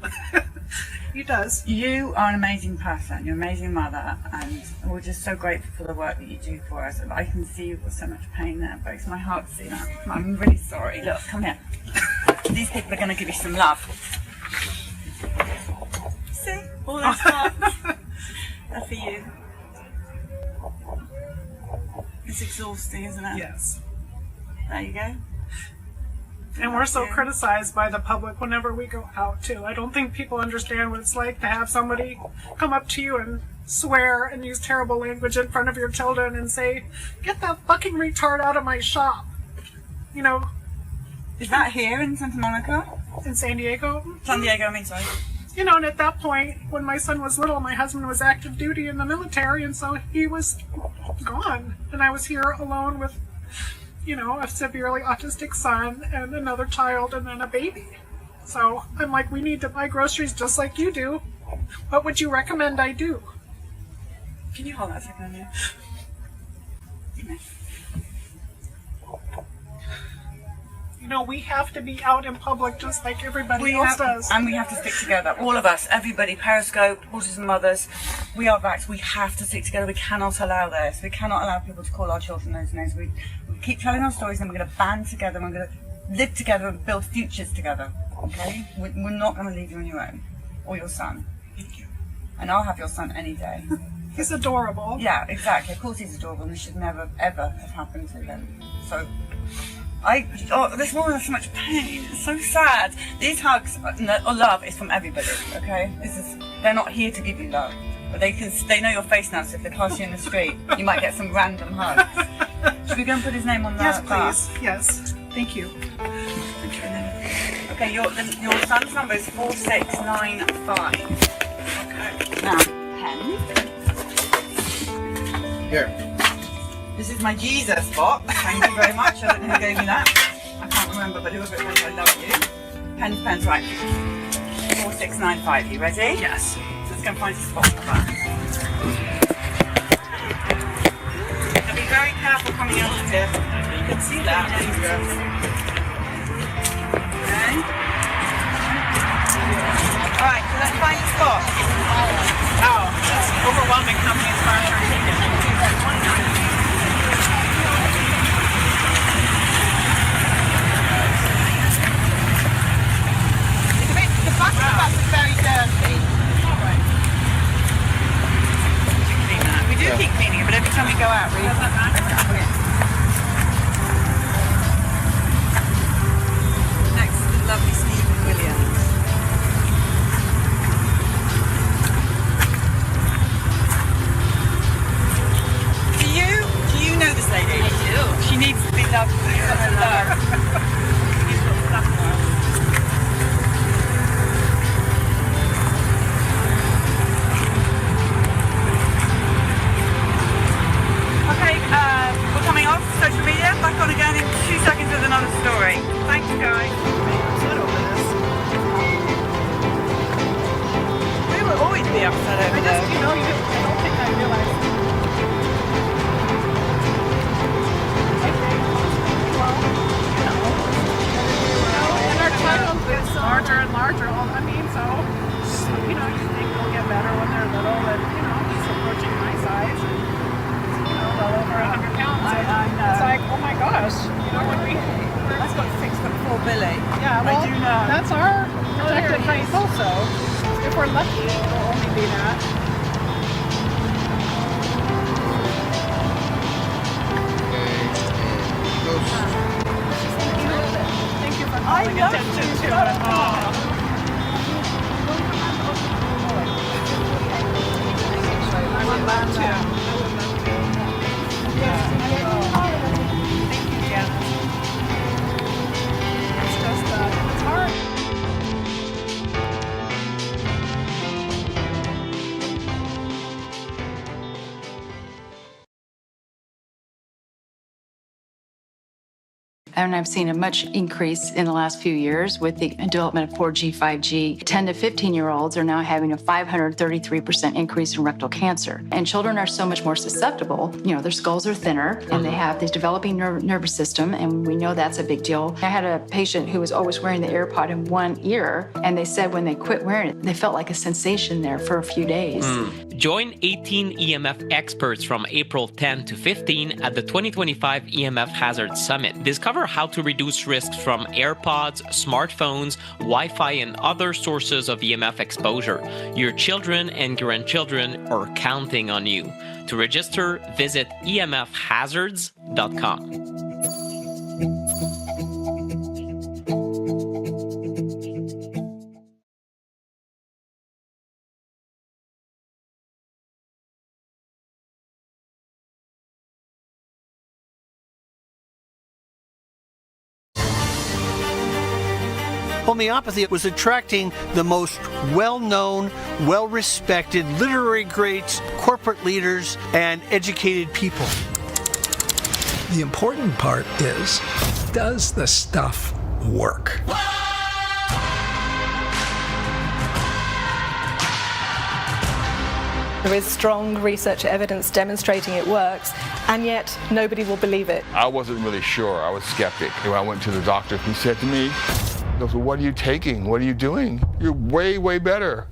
He does.
You are an amazing person. You're an amazing mother, and we're just so grateful for the work that you do for us. I can see you've got so much pain there. It breaks my heart to see that. I'm really sorry. Look, come here. These people are going to give you some love. See? All those hugs. They're for you. It's exhausting, isn't it?
Yes.
There you go.
And we're so criticized by the public whenever we go out, too. I don't think people understand what it's like to have somebody come up to you and swear and use terrible language in front of your children and say, get that fucking retard out of my shop.
Is that here in Santa Monica?
In San Diego?
San Diego, I mean, sorry.
And at that point, when my son was little, my husband was active duty in the military, and so he was gone. And I was here alone with, a severely autistic son and another child and then a baby. So I'm like, we need to buy groceries just like you do. What would you recommend I do?
Can you hold that a second? Yeah.
We have to be out in public just like everybody else does.
And we have to stick together. All of us, everybody, Periscope, Autism Mothers, we are vaxxed. We have to stick together. We cannot allow this. We cannot allow people to call our children those names. We keep telling our stories, and we're going to band together, and we're going to live together and build futures together. Okay? We're not going to leave you on your own. Or your son.
Thank you.
And I'll have your son any day.
He's adorable.
Yeah, exactly. Of course he's adorable, and this should never, ever have happened to him. So... this woman has so much pain. It's so sad. These hugs or love is from everybody, okay? They're not here to give you love, but they know your face now. So if they pass you in the street, you might get some random hugs. Should we go and put his name on that?
Yes, please. Yes. Thank you.
Okay, your son's number is 4695. Okay. Now, pen. Here. This is my Jesus spot. Thank you very much. I don't know who gave me that. I can't remember, but whoever it was, I love you. Pens, right. 4695. You ready?
Yes.
So let's go and find a spot for that. Now be very careful coming out of here. You can see that. Right, so let's find a spot.
Oh, that's overwhelming how many cars are taken.
The bus is very dirty. We do keep cleaning it, but every time we go out, we... Next is the lovely Stephen Williams. Do you know this lady? I do. She needs to be loved. Okay, we're coming off social media. Back on again in 2 seconds with another story.
Thank you, guys. Upset over this.
We will always be upset over this.
I don't think I realized. And our child gets larger and larger. I mean, so you think they'll get better when they're little, and he's approaching my size, and well over 100 pounds. I know. It's like, oh my gosh, when
That's got 6'4" Billy.
yeah, well,
I do know.
that's our projected height also. If we're lucky, it'll only be that. Thank you for calling attention to it. I would love to. Thank you, Janice. It's just, it's hard.
And I've seen a much increase in the last few years with the development of 4G, 5G. 10 to 15-year-olds are now having a 533% increase in rectal cancer. And children are so much more susceptible. Their skulls are thinner, and they have this developing nervous system, and we know that's a big deal. I had a patient who was always wearing the AirPod in one ear, and they said when they quit wearing it, they felt like a sensation there for a few days.
Join 18 EMF experts from April 10 to 15 at the 2025 EMF Hazard Summit. Discover how to reduce risks from AirPods, smartphones, Wi-Fi, and other sources of EMF exposure. Your children and grandchildren are counting on you. To register, visit emfhazards.com.
Homeopathy was attracting the most well-known, well-respected literary greats, corporate leaders, and educated people.
The important part is, does the stuff work?
There is strong research evidence demonstrating it works, and yet nobody will believe it.
I wasn't really sure. I was skeptic. When I went to the doctor, he said to me, "Well, what are you taking? What are you doing? You're way, way better."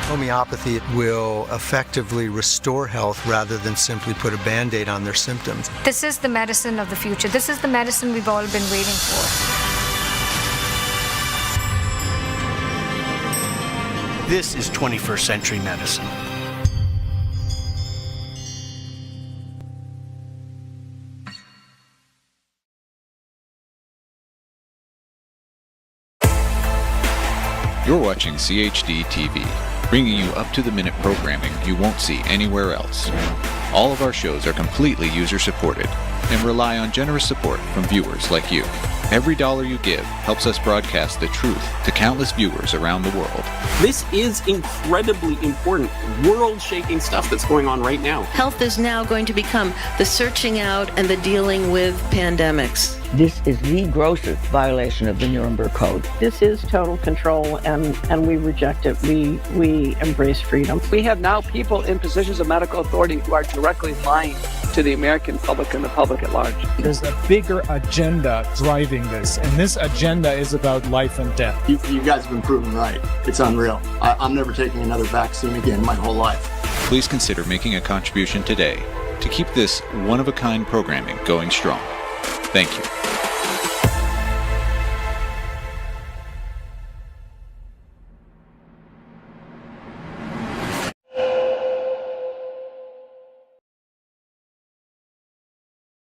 Homeopathy will effectively restore health rather than simply put a Band-Aid on their symptoms.
This is the medicine of the future. This is the medicine we've all been waiting for.
This is 21st century medicine.
You're watching CHD TV, bringing you up-to-the-minute programming you won't see anywhere else. All of our shows are completely user-supported and rely on generous support from viewers like you. Every dollar you give helps us broadcast the truth to countless viewers around the world.
This is incredibly important, world-shaking stuff that's going on right now.
Health is now going to become the searching out and the dealing with pandemics.
This is the grossest violation of the Nuremberg Code. This is total control, and we reject it. We embrace freedom.
We have now people in positions of medical authority who are directly lying
to the American public and the public at large.
There's a bigger agenda driving this, and this agenda is about life and death.
You guys have been proven right. It's unreal. I'm never taking another vaccine again in my whole life.
Please consider making a contribution today to keep this one-of-a-kind programming going strong. Thank you.